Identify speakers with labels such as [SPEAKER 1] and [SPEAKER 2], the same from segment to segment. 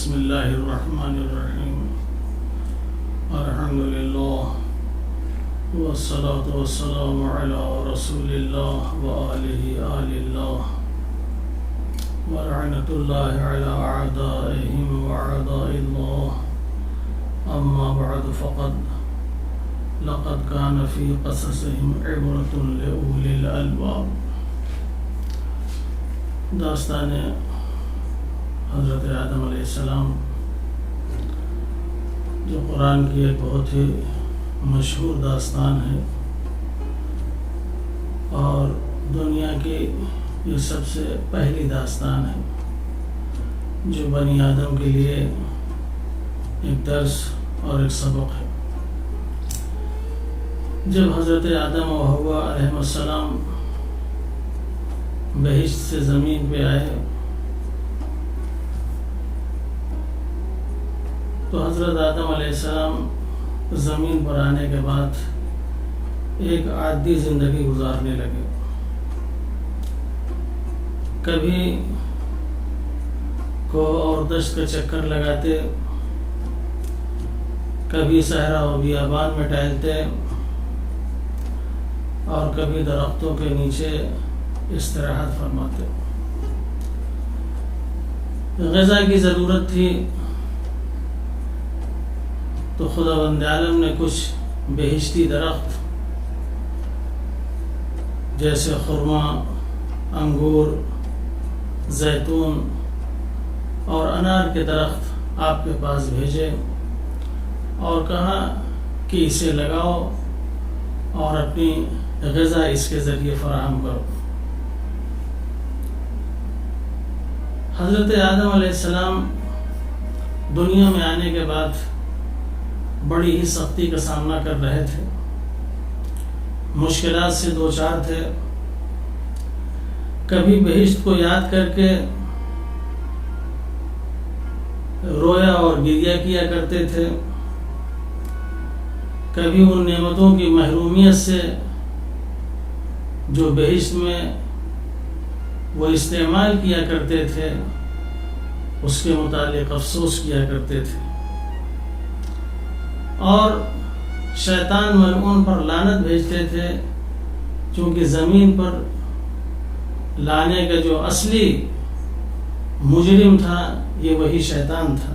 [SPEAKER 1] بسم اللہ الرحمن الرحیم الحمدللہ والصلاة والسلام علی رسول اللہ وآلہ آل اللہ ولعنۃ اللہ علی اعدائہم واعداء اللہ اما بعد لقد کان فی قصصہم عبرۃ لأولی الالباب۔ داستان حضرت آدم علیہ السلام جو قرآن کی ایک بہت ہی مشہور داستان ہے اور دنیا کی یہ سب سے پہلی داستان ہے جو بنی آدم کے لیے ایک درس اور ایک سبق ہے۔ جب حضرت آدم و حوا علیہ السلام بہشت سے زمین پہ آئے تو حضرت آدم علیہ السلام زمین پر آنے کے بعد ایک عادی زندگی گزارنے لگے۔ کبھی کوہ اور دشت کا چکر لگاتے، کبھی صحرا و بیابان میں ٹہلتے اور کبھی درختوں کے نیچے استراحت فرماتے۔ غذا کی ضرورت تھی تو خداوند عالم نے کچھ بہشتی درخت جیسے خرما، انگور، زیتون اور انار کے درخت آپ کے پاس بھیجے اور کہا کہ اسے لگاؤ اور اپنی غذا اس کے ذریعے فراہم کرو۔ حضرت آدم علیہ السلام دنیا میں آنے کے بعد بڑی ہی سختی کا سامنا کر رہے تھے، مشکلات سے دوچار تھے۔ کبھی بہشت کو یاد کر کے رویا اور گریہ کیا کرتے تھے، کبھی ان نعمتوں کی محرومیت سے جو بہشت میں وہ استعمال کیا کرتے تھے اس کے متعلق افسوس کیا کرتے تھے، اور شیطان ملعون پر لعنت بھیجتے تھے، چونکہ زمین پر لانے کا جو اصلی مجرم تھا یہ وہی شیطان تھا۔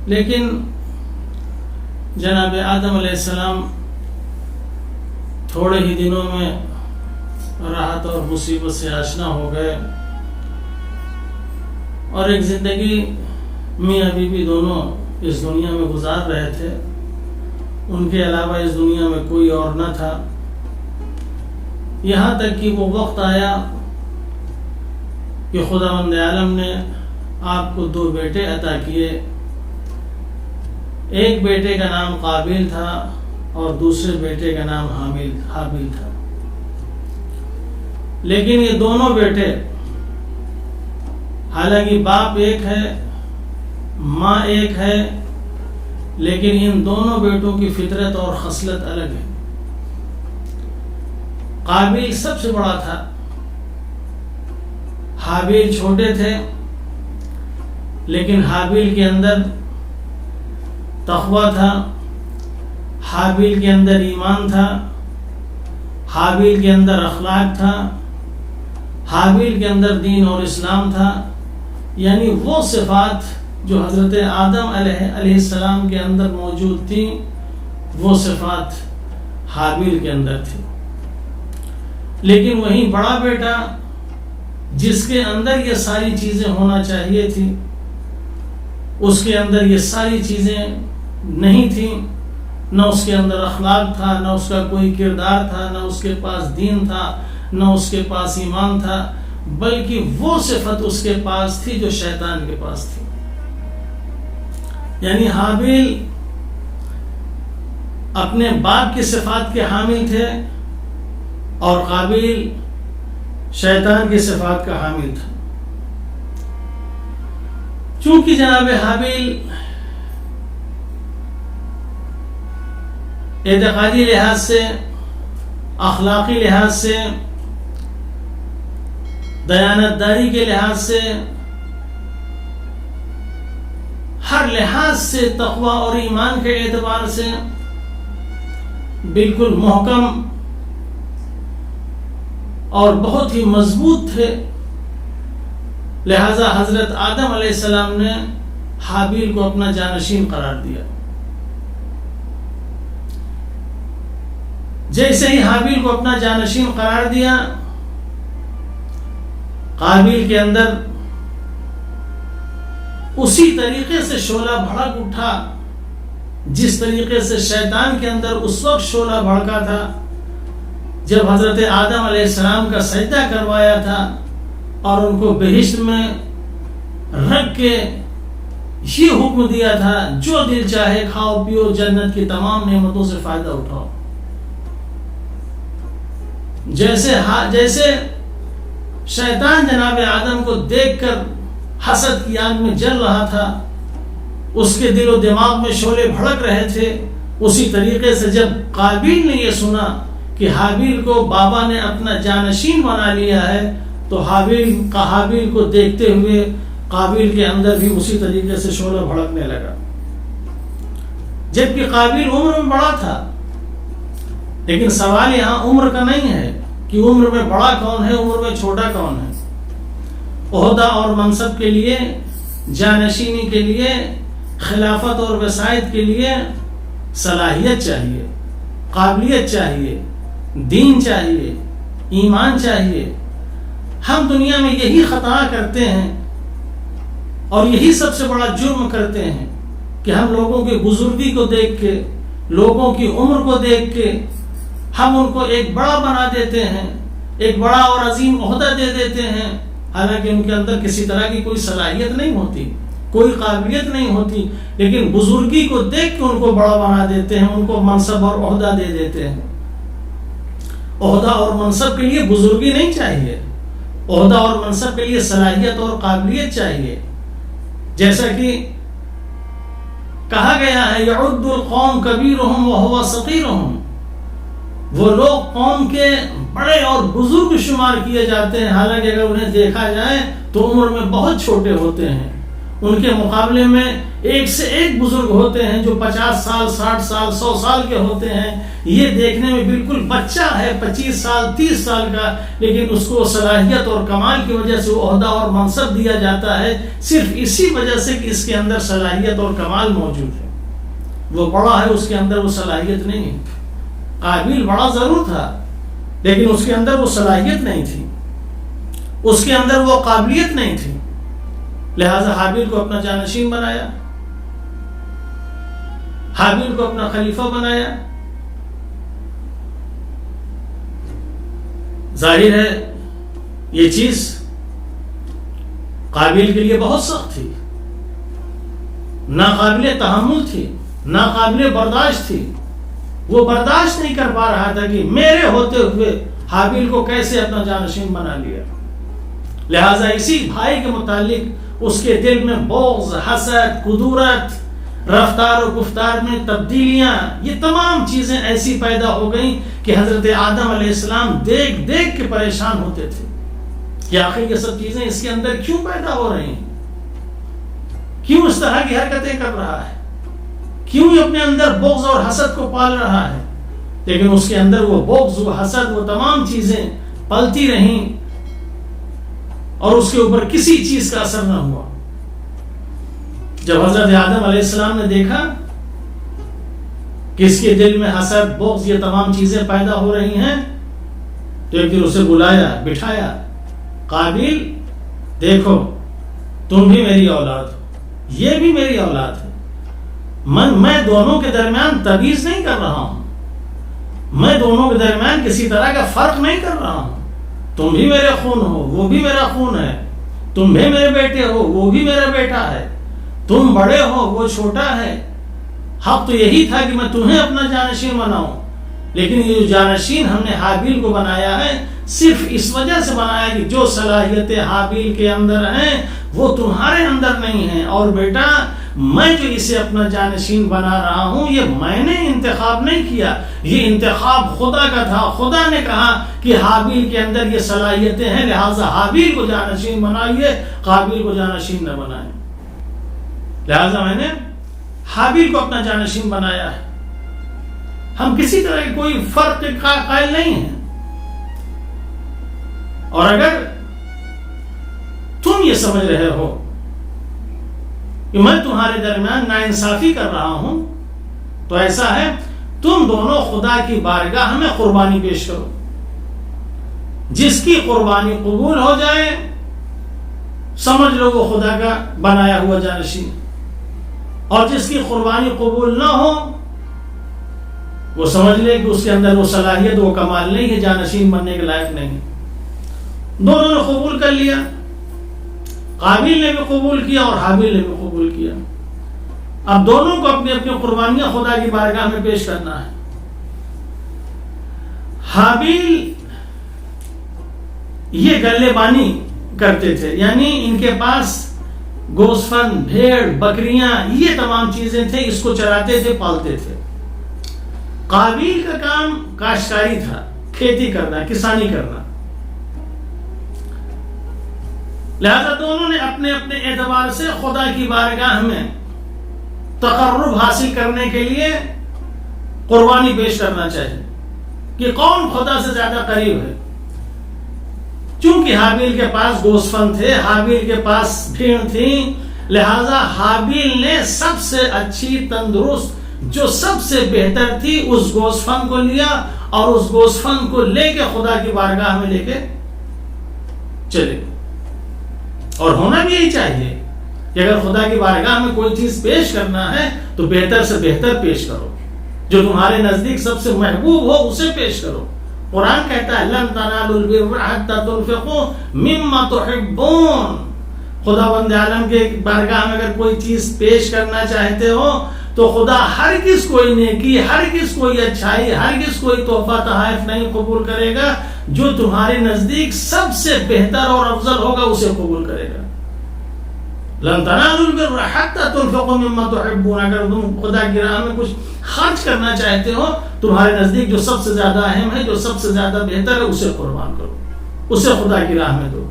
[SPEAKER 1] لیکن جناب آدم علیہ السلام تھوڑے ہی دنوں میں راحت اور مصیبت سے آشنا ہو گئے اور ایک زندگی میاں بیوی دونوں اس دنیا میں گزار رہے تھے۔ ان کے علاوہ اس دنیا میں کوئی اور نہ تھا، یہاں تک کہ وہ وقت آیا کہ خداوند عالم نے آپ کو 2 بیٹے عطا کیے۔ ایک بیٹے کا نام قابیل تھا اور دوسرے بیٹے کا نام حابیل تھا، لیکن یہ دونوں بیٹے حالانکہ باپ ایک ہے، ماں ایک ہے، لیکن ان دونوں بیٹوں کی فطرت اور خصلت الگ ہے۔ قابیل سب سے بڑا تھا، حابیل چھوٹے تھے، لیکن حابیل کے اندر تقوی تھا، حابیل کے اندر ایمان تھا، حابیل کے اندر اخلاق تھا، حابیل کے اندر دین اور اسلام تھا۔ یعنی وہ صفات جو حضرت آدم علیہ السلام کے اندر موجود تھیں وہ صفات حابیل کے اندر تھی۔ لیکن وہی بڑا بیٹا جس کے اندر یہ ساری چیزیں ہونا چاہیے تھی، اس کے اندر یہ ساری چیزیں نہیں تھیں، نہ اس کے اندر اخلاق تھا، نہ اس کا کوئی کردار تھا، نہ اس کے پاس دین تھا، نہ اس کے پاس ایمان تھا، بلکہ وہ صفت اس کے پاس تھی جو شیطان کے پاس تھی۔ یعنی حابیل اپنے باپ کی صفات کے حامل تھے اور قابیل شیطان کی صفات کا حامل تھا۔ چونکہ جناب حابیل اعتقادی لحاظ سے، اخلاقی لحاظ سے دیانتداری کے لحاظ سے، ہر لحاظ سے، تقوی اور ایمان کے اعتبار سے بالکل محکم اور بہت ہی مضبوط تھے. لہذا حضرت آدم علیہ السلام نے حابیل کو اپنا جانشین قرار دیا. جیسے ہی حابیل کو اپنا جانشین قرار دیا، قابیل کے اندر اسی طریقے سے شعلہ بھڑک اٹھا جس طریقے سے شیطان کے اندر اس وقت شعلہ بھڑکا تھا جب حضرت آدم علیہ السلام کا سجدہ کروایا تھا اور ان کو بہشت میں رکھ کے یہ حکم دیا تھا جو دل چاہے کھاؤ پیو، جنت کی تمام نعمتوں سے فائدہ اٹھاؤ. جیسے شیطان جناب آدم کو دیکھ کر حسد کی آگ میں جل رہا تھا، اس کے دل و دماغ میں شعلے بھڑک رہے تھے، اسی طریقے سے جب قابیل نے یہ سنا کہ حابیل کو بابا نے اپنا جانشین بنا لیا ہے تو حابیل کو دیکھتے ہوئے قابیل کے اندر بھی اسی طریقے سے شعلہ بھڑکنے لگا. جبکہ قابیل عمر میں بڑا تھا، لیکن سوال یہاں عمر کا نہیں ہے کہ عمر میں بڑا کون ہے، عمر میں چھوٹا کون ہے. عہدہ اور منصب کے لیے، جانشینی کے لیے، خلافت اور وسائط کے لیے صلاحیت چاہیے، قابلیت چاہیے، دین چاہیے، ایمان چاہیے. ہم دنیا میں یہی خطا کرتے ہیں اور یہی سب سے بڑا جرم کرتے ہیں کہ ہم لوگوں کی بزرگی کو دیکھ کے، لوگوں کی عمر کو دیکھ کے ہم ان کو ایک بڑا بنا دیتے ہیں، ایک بڑا اور عظیم عہدہ دے دیتے ہیں، حالانکہ ان کے اندر کسی طرح کی کوئی صلاحیت نہیں ہوتی، کوئی قابلیت نہیں ہوتی، لیکن بزرگی کو دیکھ کے ان کو بڑا بنا دیتے ہیں، ان کو منصب اور عہدہ دے دیتے ہیں. عہدہ اور منصب کے لیے بزرگی نہیں چاہیے، عہدہ اور منصب کے لیے صلاحیت اور قابلیت چاہیے. جیسا کہ کہا گیا ہے یعد القوم کبیرہم وہو صغیرہم، وہ لوگ قوم کے بڑے اور بزرگ شمار کیے جاتے ہیں، حالانکہ اگر انہیں دیکھا جائے تو عمر میں بہت چھوٹے ہوتے ہیں. ان کے مقابلے میں ایک سے ایک بزرگ ہوتے ہیں جو 50 سال 60 سال 100 سال کے ہوتے ہیں. یہ دیکھنے میں بالکل بچہ ہے، 25 سال 30 سال کا، لیکن اس کو صلاحیت اور کمال کی وجہ سے وہ عہدہ اور منصب دیا جاتا ہے صرف اسی وجہ سے کہ اس کے اندر صلاحیت اور کمال موجود ہے. وہ بڑا ہے، اس کے اندر وہ صلاحیت نہیں ہے. قابیل بڑا ضرور تھا لیکن اس کے اندر وہ صلاحیت نہیں تھی، اس کے اندر وہ قابلیت نہیں تھی. لہذا حابیل کو اپنا جانشین بنایا، حابیل کو اپنا خلیفہ بنایا. ظاہر ہے یہ چیز قابیل کے لیے بہت سخت تھی، ناقابل تحمل تھی، ناقابل برداشت تھی. وہ برداشت نہیں کر پا رہا تھا کہ میرے ہوتے ہوئے حابیل کو کیسے اپنا جانشین بنا لیا. لہذا اسی بھائی کے متعلق اس کے دل میں بغض، حسد، کدورت، رفتار و گفتار میں تبدیلیاں، یہ تمام چیزیں ایسی پیدا ہو گئیں کہ حضرت آدم علیہ السلام دیکھ دیکھ کے پریشان ہوتے تھے کہ آخر یہ سب چیزیں اس کے اندر کیوں پیدا ہو رہی ہیں، کیوں اس طرح کی حرکتیں کر رہا ہے، کیوں یہ اپنے اندر بغض اور حسد کو پال رہا ہے. لیکن اس کے اندر وہ بغض، وہ حسد، وہ تمام چیزیں پلتی رہیں اور اس کے اوپر کسی چیز کا اثر نہ ہوا. جب حضرت آدم علیہ السلام نے دیکھا کہ اس کے دل میں حسد، بغض، یہ تمام چیزیں پیدا ہو رہی ہیں تو ایک دن اسے بلایا، بٹھایا، قابیل دیکھو تم بھی میری اولاد ہو، یہ بھی میری اولاد ہے. میں دونوں کے درمیان تمیز نہیں کر رہا ہوں، میں دونوں کے درمیان کسی طرح کا فرق نہیں کر رہا ہوں. تم بھی میرے خون ہو، وہ بھی میرا خون ہے، تم بھی میرے بیٹے ہو، وہ بھی میرا بیٹا ہے، تم بڑے ہو، وہ چھوٹا ہے. حق تو یہی تھا کہ میں تمہیں اپنا جانشین بناؤں، لیکن یہ جو جانشین ہم نے حابیل کو بنایا ہے صرف اس وجہ سے بنایا کہ جو صلاحیتیں حابیل کے اندر ہیں وہ تمہارے اندر نہیں ہیں. اور بیٹا میں جو اسے اپنا جانشین بنا رہا ہوں یہ میں نے انتخاب نہیں کیا، یہ انتخاب خدا کا تھا۔ خدا نے کہا کہ حابیل کے اندر یہ صلاحیتیں ہیں، لہٰذا حابیل کو جانشین بنائیے، قابیل کو جانشین نہ بنائیں۔ لہٰذا میں نے حابیل کو اپنا جانشین بنایا ہے۔ ہم کسی طرح کی کوئی فرق کا قائل نہیں ہیں، اور اگر تم یہ سمجھ رہے ہو کہ میں تمہارے درمیان ناانصافی کر رہا ہوں تو ایسا ہے، تم دونوں خدا کی بارگاہ میں قربانی پیش کرو، جس کی قربانی قبول ہو جائے سمجھ لو وہ خدا کا بنایا ہوا جانشین، اور جس کی قربانی قبول نہ ہو وہ سمجھ لے کہ اس کے اندر وہ صلاحیت، وہ کمال نہیں ہے، جانشین بننے کے لائق نہیں ہے۔ دونوں نے قبول کر لیا، قابیل نے بھی قبول کیا اور حابیل نے بھی قبول کیا۔ اب دونوں کو اپنی اپنی قربانیاں خدا کی بارگاہ میں پیش کرنا ہے۔ حابیل یہ گلے بانی کرتے تھے، یعنی ان کے پاس گوسفند، بھیڑ، بکریاں، یہ تمام چیزیں تھے، اس کو چراتے تھے، پالتے تھے۔ قابیل کا کام کاشتکاری تھا، کھیتی کرنا، کسانی کرنا۔ لہذا دونوں نے اپنے اپنے اعتبار سے خدا کی بارگاہ میں تقرب حاصل کرنے کے لیے قربانی پیش کرنا چاہیے کہ کون خدا سے زیادہ قریب ہے۔ چونکہ حابیل کے پاس گوسفند تھے، حابیل کے پاس بھیڑ تھی، لہذا حابیل نے سب سے اچھی، تندرست، جو سب سے بہتر تھی اس گوسفند کو لیا اور اس گوسفند کو لے کے خدا کی بارگاہ میں لے کے چلے۔ اور ہونا بھی یہی چاہیے کہ اگر خدا کی بارگاہ میں کوئی چیز پیش کرنا ہے تو بہتر سے بہتر پیش کرو، جو تمہارے نزدیک سب سے محبوب ہو اسے پیش کرو۔ قرآن کہتا ہے لن تنالوا البر حتى تنفقوا مما تحبون۔ خدا بند عالم کے بارگاہ میں اگر کوئی چیز پیش کرنا چاہتے ہو تو خدا ہرگز کوئی نیکی، ہرگز کوئی اچھائی، ہرگز کوئی تحفہ تحائف نہیں قبول کرے گا، جو تمہارے نزدیک سب سے بہتر اور افضل ہوگا اسے قبول کرے گا۔ لن تنالوا البر حتى تنفقوا مما تحبون، اگر تم خدا کی راہ میں کچھ خرچ کرنا چاہتے ہو تمہارے نزدیک جو سب سے زیادہ اہم ہے، جو سب سے زیادہ بہتر ہے، اسے قربان کرو، اسے خدا کی راہ میں دو۔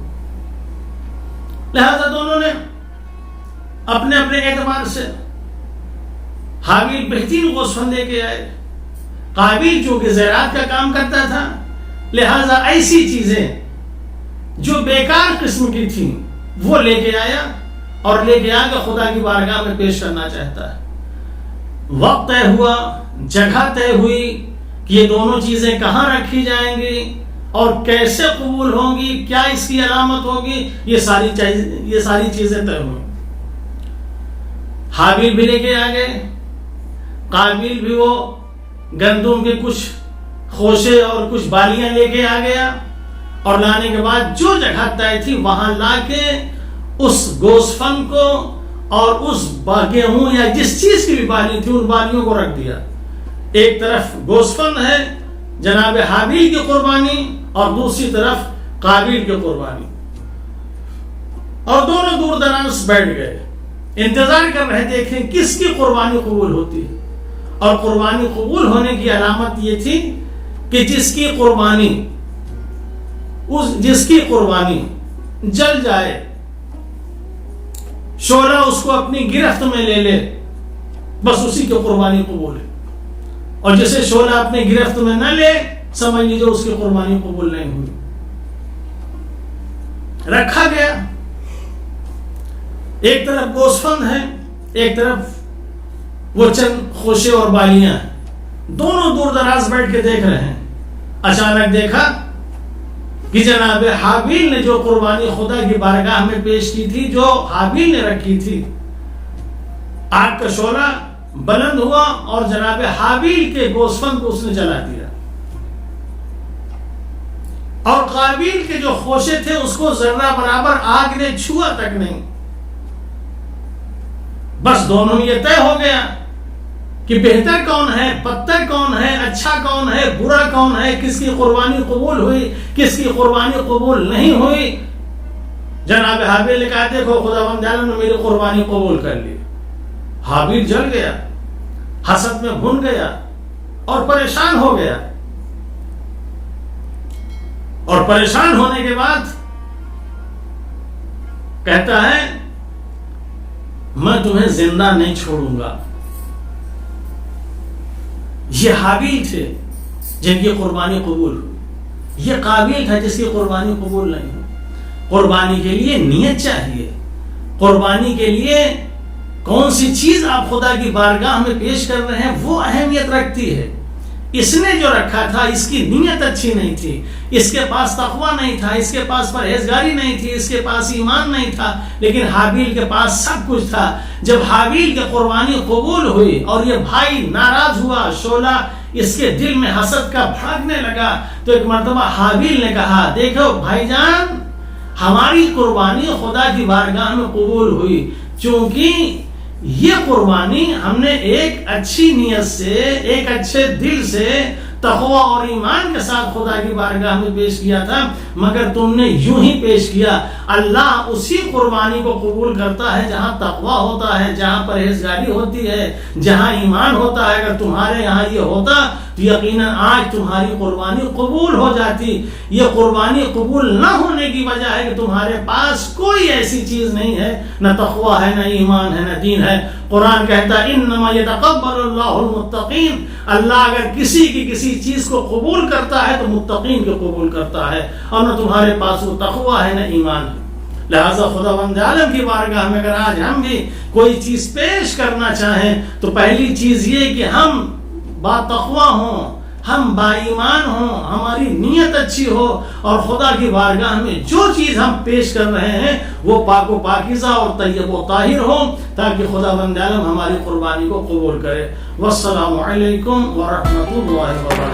[SPEAKER 1] لہذا دونوں نے اپنے اپنے اعتبار سے، حابیل بہترین گوسفند لے کے آئے، قابیل چونکہ زراعت کا کام کرتا تھا، لہذا ایسی چیزیں جو بیکار قسم کی تھیں وہ لے کے آیا اور لے کے آ کے خدا کی بارگاہ میں پیش کرنا چاہتا ہے۔ وقت طے ہوا، جگہ طے ہوئی کہ یہ دونوں چیزیں کہاں رکھی جائیں گی اور کیسے قبول ہوں گی، کیا اس کی علامت ہوگی، یہ ساری چیزیں طے ہوئی۔ حابیل بھی لے کے آ گئے، قابیل بھی وہ گندم کے کچھ خوشے اور کچھ بالیاں لے کے آ گیا، اور لانے کے بعد جو جگہ طے تھی وہاں لا کے اس گوسفند کو اور اس گیہوں یا جس چیز کی بھی بالی تھی ان بالیوں کو رکھ دیا۔ ایک طرف گوسفند ہے جناب حابیل کی قربانی اور دوسری طرف قابیل کی قربانی، اور دونوں دور دراز بیٹھ گئے، انتظار کر رہے دیکھیں کس کی قربانی قبول ہوتی ہے۔ اور قربانی قبول ہونے کی علامت یہ تھی کہ جس کی قربانی جل جائے، شعلہ اس کو اپنی گرفت میں لے لے، بس اسی کی قربانی قبول ہے، اور جسے شعلہ اپنے گرفت میں نہ لے سمجھ لیجیے اس کی قربانی قبول نہیں ہوئی۔ رکھا گیا، ایک طرف گوسفند ہے، ایک طرف وہ چند خوشے اور بالیاں ہیں، دونوں دور دراز بیٹھ کے دیکھ رہے ہیں۔ اچانک دیکھا کہ جناب حابیل نے جو قربانی خدا کی بارگاہ میں پیش کی تھی، جو حابیل نے رکھی تھی، آگ کا شعلہ بلند ہوا اور جناب حابیل کے گوسفند کو اس نے جلا دیا، اور قابیل کے جو خوشے تھے اس کو ذرہ برابر آگ نے چھوا تک نہیں۔ بس دونوں یہ طے ہو گیا کہ بہتر کون ہے، پتر کون ہے، اچھا کون ہے، برا کون ہے، کس کی قربانی قبول ہوئی، کس کی قربانی قبول نہیں ہوئی۔ جناب حابیل نے کہا دیکھو خداوند عالم نے میری قربانی قبول کر لی، حابیل جل گیا، حسد میں بھن گیا اور پریشان ہو گیا، اور پریشان ہونے کے بعد کہتا ہے میں تمہیں زندہ نہیں چھوڑوں گا۔ یہ حابیل تھے جن کی قربانی قبول ہوئی، یہ قابیل تھا جس کی قربانی قبول نہیں ہوئی۔ قربانی کے لیے نیت چاہیے، قربانی کے لیے کون سی چیز آپ خدا کی بارگاہ میں پیش کر رہے ہیں وہ اہمیت رکھتی ہے۔ اس نے جو رکھا تھا اس کی نیت اچھی نہیں تھی، اس کے پاس تقوی نہیں تھا، اس کے پاس پرہیزگاری نہیں تھی، اس کے پاس ایمان نہیں تھا، لیکن حابیل کے پاس سب کچھ تھا۔ جب حابیل کی قربانی قبول ہوئی اور یہ بھائی ناراض ہوا، شعلہ اس کے دل میں حسد کا بھڑکنے لگا، تو ایک مرتبہ حابیل نے کہا دیکھو بھائی جان، ہماری قربانی خدا کی بارگاہ میں قبول ہوئی، چونکہ یہ قربانی ہم نے ایک اچھی نیت سے، ایک اچھے دل سے، تقوی اور ایمان کے ساتھ خدا کی بارگاہ میں پیش کیا تھا، مگر تم نے یوں ہی پیش کیا۔ اللہ اسی قربانی کو قبول کرتا ہے جہاں تقوی ہوتا ہے، جہاں پرہیزگاری ہوتی ہے، جہاں ایمان ہوتا ہے۔ اگر تمہارے یہاں یہ ہوتا تو یقیناً آج تمہاری قربانی قبول ہو جاتی۔ یہ قربانی قبول نہ ہونے کی وجہ ہے کہ تمہارے پاس کوئی ایسی چیز نہیں ہے، نہ تقوی ہے، نہ ایمان ہے، نہ دین ہے۔ قرآن کہتا ہے انما یتقبل اللہ المتقین، اللہ اگر کسی کی کسی چیز کو قبول کرتا ہے تو متقین کو قبول کرتا ہے، اور نہ تمہارے پاس وہ تقوی ہے نہ ایمان ہے۔ لہذا خداوند عالم کی بارگاہ میں اگر آج ہم بھی کوئی چیز پیش کرنا چاہیں تو پہلی چیز یہ کہ ہم با تقوی ہوں، ہم با ایمان ہوں، ہماری نیت اچھی ہو، اور خدا کی بارگاہ میں جو چیز ہم پیش کر رہے ہیں وہ پاک و پاکیزہ اور طیب و طاہر ہو، تاکہ خداوند عالم ہماری قربانی کو قبول کرے۔ والسلام علیکم ورحمۃ اللہ وبرکاتہ۔